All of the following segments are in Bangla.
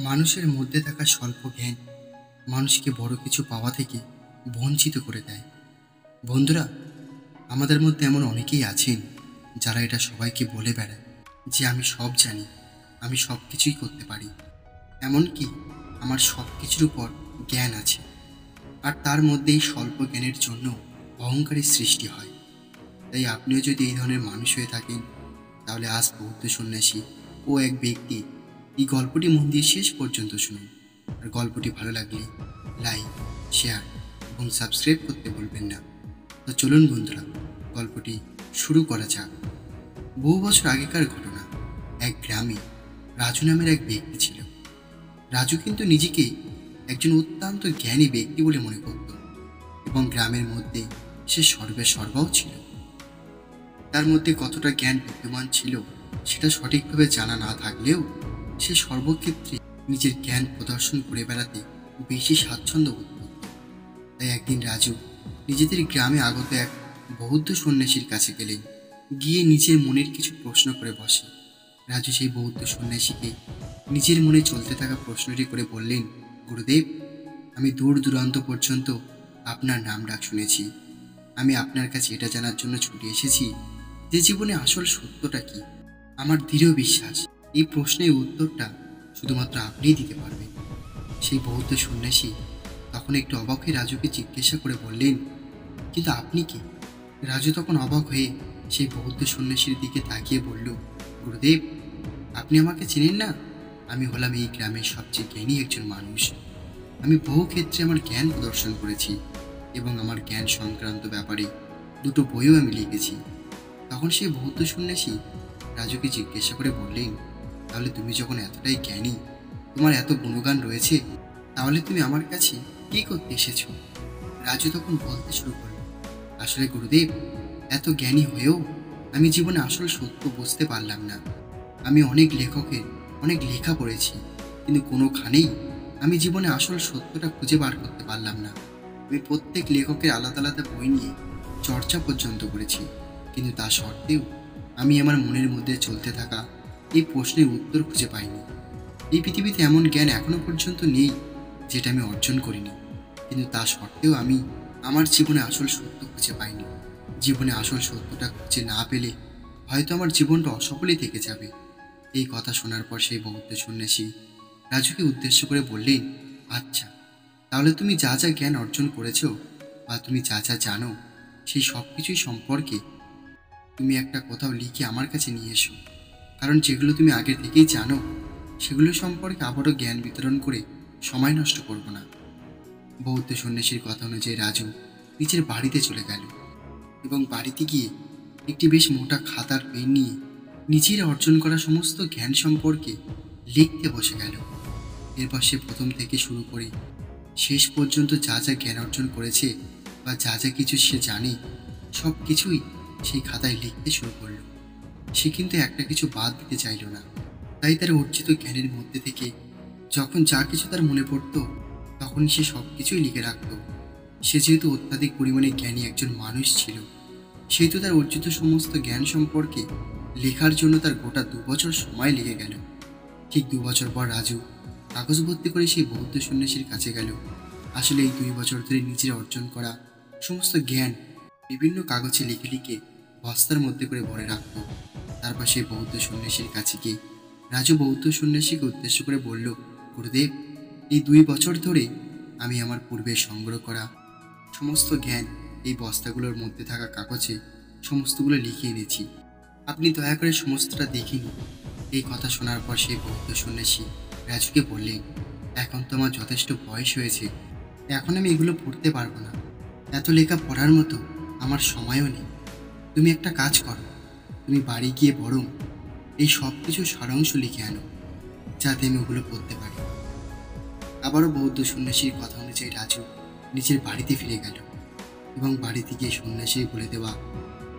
মানুষের মধ্যে থাকা স্বল্প জ্ঞান মানুষকে বড় কিছু পাওয়া থেকে বঞ্চিত করে দেয়। বন্ধুরা, আমাদের মধ্যে এমন অনেকেই আছেন যারা এটা সবাইকে বলে বেড়ায় যে আমি সব জানি, আমি সব কিছুই করতে পারি, এমনকি আমার সব কিছুর উপর জ্ঞান আছে। আর তার মধ্যেই স্বল্প জ্ঞানের জন্য অহংকারের সৃষ্টি হয়। তাই আপনিও যদি এই ধরনের মানুষ হয়ে থাকেন, তাহলে আজ বৌদ্ধ সন্ন্যাসী ও এক ব্যক্তি এই গল্পটি মন দিয়ে শেষ পর্যন্ত শুনুন। আর গল্পটি ভালো লাগলে লাইক, শেয়ার এবং সাবস্ক্রাইব করতে ভুলবেন না। তো চলুন বন্ধুরা, গল্পটি শুরু করা যাক। বহু বছর আগেকার ঘটনা। এক গ্রামে রাজু নামের এক ব্যক্তি ছিল। রাজু কিন্তু নিজেকে একজন অত্যন্ত জ্ঞানী ব্যক্তি বলে মনে করত এবং গ্রামের মধ্যে সে সর্বাও ছিল। তার মধ্যে কতটা জ্ঞান বিদ্যমান ছিল সেটা সঠিকভাবে জানা না থাকলেও সে সর্বক্ষেত্রে নিজের জ্ঞান প্রদর্শন করে বেড়াতে বেশি স্বাচ্ছন্দ্য বোধ করত। তাই একদিন রাজু নিজেদের গ্রামে আগত এক বৌদ্ধ সন্ন্যাসীর কাছে গেলেন। গিয়ে নিজের মনের কিছু প্রশ্ন করে বসে। রাজু সেই বৌদ্ধ সন্ন্যাসীকে নিজের মনে চলতে থাকা প্রশ্নটি করে বললেন, গুরুদেব, আমি দূর দূরান্ত পর্যন্ত আপনার নাম ডাক শুনেছি। আমি আপনার কাছে এটা জানার জন্য ছুটে এসেছি যে জীবনে আসল সত্যটা কি। আমার দৃঢ় বিশ্বাস এই প্রশ্নের উত্তরটা শুধুমাত্র আপনিই দিতে পারবেন। সেই বৌদ্ধ সন্ন্যাসী তখন একটু অবাক হয়ে রাজুকে জিজ্ঞাসা করে বললেন, কিন্তু আপনি কি? রাজু তখন অবাক হয়ে সেই বৌদ্ধ সন্ন্যাসীর দিকে তাকিয়ে বলল, গুরুদেব, আপনি আমাকে চেনেন না? আমি হলাম এই গ্রামের সবচেয়ে জ্ঞানী একজন মানুষ। আমি বহু ক্ষেত্রে আমার জ্ঞান প্রদর্শন করেছি এবং আমার জ্ঞান সংক্রান্ত ব্যাপারে দুটো বইও আমি লিখেছি। তখন সেই বৌদ্ধ সন্ন্যাসী রাজুকে জিজ্ঞাসা করে বললেন, তাহলে তুমি যখন এতটাই জ্ঞানী, তোমার এত গুণগান রয়েছে, তাহলে তুমি আমার কাছে কি করতে এসেছো? রাজু তখন বলতে শুরু করল, আসলে গুরুদেব, এত জ্ঞানী হয়েও আমি জীবনে আসল সত্য বুঝতে পারলাম না। আমি অনেক লেখকের অনেক লেখা পড়েছি, কিন্তু কোনোখানেই আমি জীবনে আসল সত্যটা খুঁজে বার করতে পারলাম না। আমি প্রত্যেক লেখকের আলাদা আলাদা বই নিয়ে চর্চা পর্যন্ত করেছি, কিন্তু তা সত্ত্বেও আমি আমার মনের মধ্যে চলতে থাকা এই প্রশ্নের উত্তর খুঁজে পাইনি। এই পৃথিবীতে এমন জ্ঞান এখনো পর্যন্ত নেই যেটা আমি অর্জন করিনি, কিন্তু তা সত্ত্বেও আমি আমার জীবনে আসল সত্য খুঁজে পাইনি। জীবনে আসল সত্যটা খুঁজে না পেলে হয়তো আমার জীবনটা অসফলই থেকে যাবে। এই কথা শোনার পর সেই বৌদ্ধ সন্ন্যাসী রাজুকে উদ্দেশ্য করে বললেন, আচ্ছা, তাহলে তুমি যা যা জ্ঞান অর্জন করেছো বা তুমি যা যা জানো, সেই সব কিছুই সম্পর্কে তুমি একটা কোথাও লিখে আমার কাছে নিয়ে এসো। কারণ যেগুলো তুমি আগে থেকেই জানো, সেগুলো সম্পর্কে আবারও জ্ঞান বিতরণ করে সময় নষ্ট করব না। বৌদ্ধ সন্ন্যাসীর কথা অনুযায়ী রাজু নিজের বাড়িতে চলে গেল এবং বাড়িতে গিয়ে একটি বেশ মোটা খাতার পেন নিয়ে নিজের অর্জন করা সমস্ত জ্ঞান সম্পর্কে লিখতে বসে গেল। এরপর সে প্রথম থেকে শুরু করে শেষ পর্যন্ত যা যা জ্ঞান অর্জন করেছে বা যা যা কিছু সে জানে, সব কিছুই সেই খাতায় লিখতে শুরু করলো। সে কিন্তু একটা কিছু বাদ দিতে চাইল না। তাই তার অর্জিত জ্ঞানের মধ্যে থেকে যখন যা কিছু তার মনে পড়ত, তখনই সে সব কিছুই লিখে রাখত। সে যেহেতু অত্যাধিক পরিমাণে জ্ঞানী একজন মানুষ ছিল, সেহেতু তার অর্জিত সমস্ত জ্ঞান সম্পর্কে লেখার জন্য তার গোটা 2 বছর সময় লেগে গেল। ঠিক 2 বছর পর রাজু কাগজ ভর্তি করে সেই বৌদ্ধ সন্ন্যাসীর কাছে গেল। আসলে এই 2 বছর ধরে নিজের অর্জন করা সমস্ত জ্ঞান বিভিন্ন কাগজে লিখে লিখে বস্তার মধ্যে করে ভরে রাখত। তারপর সেই বৌদ্ধ সন্ন্যাসীর কাছে গিয়ে রাজু বৌদ্ধ সন্ন্যাসীকে উদ্দেশ্য করে বলল, গুরুদেব, এই 2 বছর ধরে আমি আমার পূর্বে সংগ্রহ করা সমস্ত জ্ঞান এই বস্তাগুলোর মধ্যে থাকা কাগজে সমস্তগুলো লিখে এনেছি। আপনি দয়া করে সমস্তটা দেখে নিন। এই কথা শোনার পর সেই বৌদ্ধ সন্ন্যাসী রাজুকে বললেন, এখন তো আমার যথেষ্ট বয়স হয়েছে, এখন আমি এগুলো পড়তে পারবো না। এত লেখা পড়ার মতো আমার সময়ও নেই। তুমি একটা কাজ করো, তুমি বাড়ি গিয়ে বরং এই সব কিছু সারাংশ লিখে আনো, যাতে আমি ওগুলো পড়তে পারি। আবারও বৌদ্ধ সন্ন্যাসীর কথা অনুযায়ী রাজু নিজের বাড়িতে ফিরে গেল এবং বাড়িতে গিয়ে সন্ন্যাসী বলে দেওয়া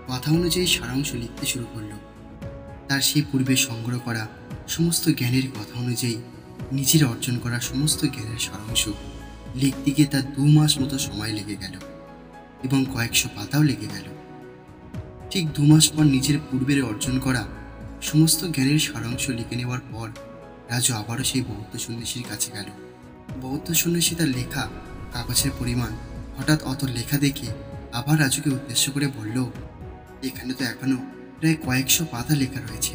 কথা অনুযায়ী সারাংশ লিখতে শুরু করলো। তার সেই পূর্বে সংগ্রহ করা সমস্ত জ্ঞানের কথা অনুযায়ী নিজের অর্জন করা সমস্ত জ্ঞানের সারাংশ লিখতে গিয়ে তার 2 মাস মতো সময় লেগে গেল এবং কয়েকশো পাতাও লেগে গেল। ঠিক 2 মাস পর নিজের পূর্বের অর্জন করা সমস্ত জ্ঞানের সারাংশ লিখে নেওয়ার পর রাজু আবারও সেই বৌদ্ধ সন্ন্যাসীর কাছে গেল। বৌদ্ধ সন্ন্যাসী তার লেখা কাগজের পরিমাণ হঠাৎ অত লেখা দেখে আবার রাজুকে উদ্দেশ্য করে বলল, এখানে তো এখনো প্রায় কয়েকশো পাতা লেখা রয়েছে,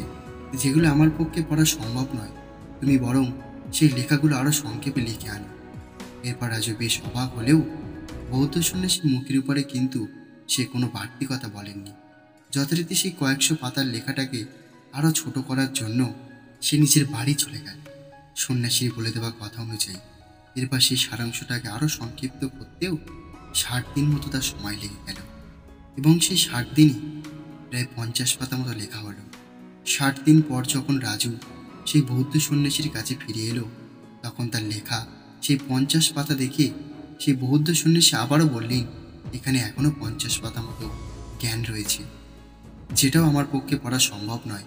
যেগুলো আমার পক্ষে পড়া সম্ভব নয়। তুমি বরং সেই লেখাগুলো আরও সংক্ষেপে লিখে আনো। এরপর রাজু বেশ অবাক হলেও বৌদ্ধ সন্ন্যাসীর মুখের উপরে কিন্তু সে কোনো বাড়তি কথা বলেননি। যথারীতি সেই কয়েকশো পাতার লেখাটাকে আরও ছোট করার জন্য সে নিজের বাড়ি চলে গেল সন্ন্যাসীর বলে দেওয়া কথা অনুযায়ী। এরপর সেই সারাংশটাকে আরও সংক্ষিপ্ত করতেও 60 দিন মতো তার সময় লেগে গেল এবং সেই 60 দিনই প্রায় 50 পাতা মতো লেখা হলো। 60 দিন পর যখন রাজু সেই বৌদ্ধ সন্ন্যাসীর কাছে ফিরে এলো, তখন তার লেখা সেই 50 পাতা দেখে সেই বৌদ্ধ সন্ন্যাসী আবারও বললেন, এখানে এখনো 50 পাতা মতো জ্ঞান রয়েছে, যেটাও আমার পক্ষে পড়া সম্ভব নয়।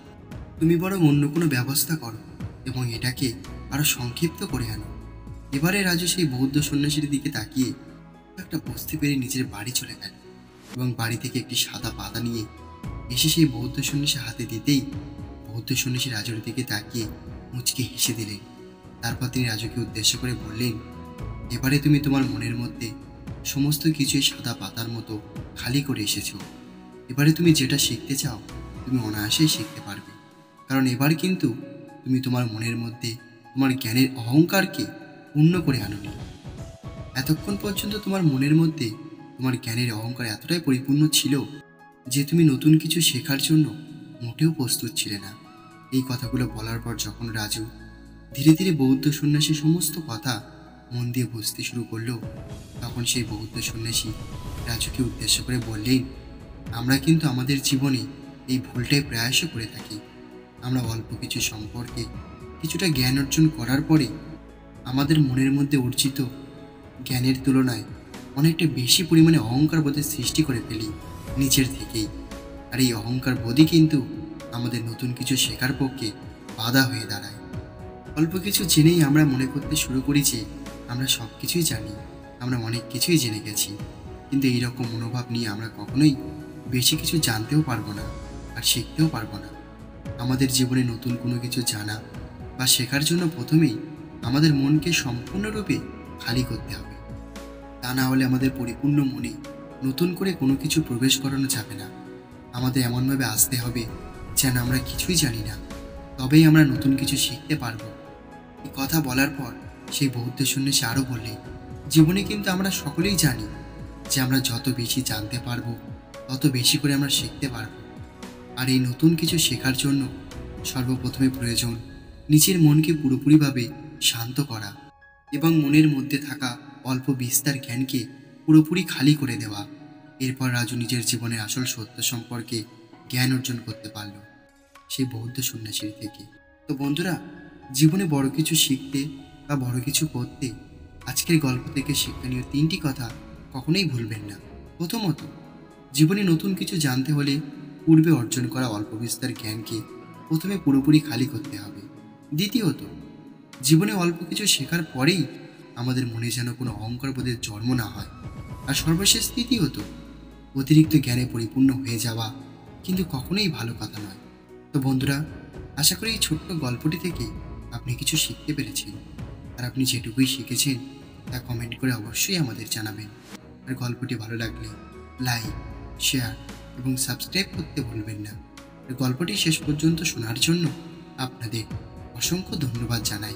তুমি বরং অন্য কোনো ব্যবস্থা করো এবং এটাকে আরও সংক্ষিপ্ত করে আনো। এবারে রাজু সেই বৌদ্ধ সন্ন্যাসীর দিকে তাকিয়ে একটা বুঝতে পেরে নিজের বাড়ি চলে গেল এবং বাড়ি থেকে একটি সাদা পাতা নিয়ে এসে সেই বৌদ্ধ সন্ন্যাসীর হাতে দিতেই বৌদ্ধ সন্ন্যাসী রাজুর দিকে তাকিয়ে মুচকে হেসে দিলেন। তারপর তিনি রাজুকে উদ্দেশ্য করে বললেন, এবারে তুমি তোমার মনের মধ্যে সমস্ত কিছুই সাদা পাতার মতো খালি করে এসেছো। এবারে তুমি যেটা শিখতে চাও তুমি অনায়াসেই শিখতে পারবে, কারণ এবার কিন্তু তুমি তোমার মনের মধ্যে তোমার জ্ঞানের অহংকারকে পূর্ণ করে আনোনি। এতক্ষণ পর্যন্ত তোমার মনের মধ্যে তোমার জ্ঞানের অহংকার এতটাই পরিপূর্ণ ছিল যে তুমি নতুন কিছু শেখার জন্য মোটেও প্রস্তুত ছিলে না। এই কথাগুলো বলার পর যখন রাজু ধীরে ধীরে বৌদ্ধ সন্ন্যাসী সমস্ত কথা মন দিয়ে বুঝতে শুরু করলো, তখন সেই বৌদ্ধ সন্ন্যাসী রাজুকে উদ্দেশ্য করে বললেন, আমরা কিন্তু আমাদের জীবনে এই ভুলটাই প্রায়শ করে থাকি। আমরা অল্প কিছু সম্পর্কে কিছুটা জ্ঞান অর্জন করার পরে আমাদের মনের মধ্যে অর্জিত জ্ঞানের তুলনায় অনেকটা বেশি পরিমাণে অহংকার বোধের সৃষ্টি করে ফেলি নিজের থেকেই। আর এই অহংকার বোধই কিন্তু আমাদের নতুন কিছু শেখার পক্ষে বাধা হয়ে দাঁড়ায়। অল্প কিছু জেনেই আমরা মনে করতে শুরু করি যে আমরা সব কিছুই জানি, আমরা অনেক কিছুই জেনে গেছি। কিন্তু এইরকম মনোভাব নিয়ে আমরা কখনোই বেশি কিছু জানতেও পারবো না আর শিখতেও পারবো না। আমাদের জীবনে নতুন কোনো কিছু জানা বা শেখার জন্য প্রথমেই আমাদের মনকে সম্পূর্ণরূপে খালি করতে হবে। তা না হলে আমাদের পরিপূর্ণ মনে নতুন করে কোনো কিছু প্রবেশ করানো যাবে না। আমাদের এমনভাবে আসতে হবে যেন আমরা কিছুই জানি না, তবেই আমরা নতুন কিছু শিখতে পারবো। এই কথা বলার পর সেই বৌদ্ধ সন্ন্যাসী আরও বললেন, জীবনে কিন্তু আমরা সকলেই জানি যে আমরা যত বেশি জানতে পারবো তত বেশি করে আমরা শিখতে পারবো। আর এই নতুন কিছু শেখার জন্য সর্বপ্রথমে প্রয়োজন নিজের মনকে পুরোপুরিভাবে শান্ত করা এবং মনের মধ্যে থাকা অল্প বিস্তার জ্ঞানকে পুরোপুরি খালি করে দেওয়া। এরপর রাজু নিজের জীবনের আসল সত্য সম্পর্কে জ্ঞান অর্জন করতে পারল সেই বৌদ্ধ সন্ন্যাসীর থেকে। তো বন্ধুরা, জীবনে বড় কিছু শিখতে বা বড় কিছু করতে আজকের গল্প থেকে শিক্ষণীয় 3টি কথা কখনোই ভুলবেন না। প্রথমত, জীবনে নতুন কিছু জানতে হলে পূর্বে অর্জন করা অল্প বিস্তার জ্ঞানকে প্রথমে পুরোপুরি খালি করতে হবে। দ্বিতীয়ত, জীবনে অল্প কিছু শেখার পরেই আমাদের মনে যেন কোনো অহংকার বোধের জন্ম না হয়। আর সর্বশেষ তৃতীয়ত, অতিরিক্ত জ্ঞানে পরিপূর্ণ হয়ে যাওয়া কিন্তু কখনোই ভালো কথা নয়। তো বন্ধুরা, আশা করি এই ছোট্ট গল্পটি থেকে আপনি কিছু শিখতে পেরেছেন। আর আপনি যেটুকুই শিখেছেন তা কমেন্ট করে অবশ্যই আমাদের জানাবেন। আর গল্পটি ভালো লাগলে লাইক, শেয়ার এবং সাবস্ক্রাইব করতে ভুলবেন না। আর গল্পটি শেষ পর্যন্ত শোনার জন্য আপনাদের অসংখ্য ধন্যবাদ জানাই।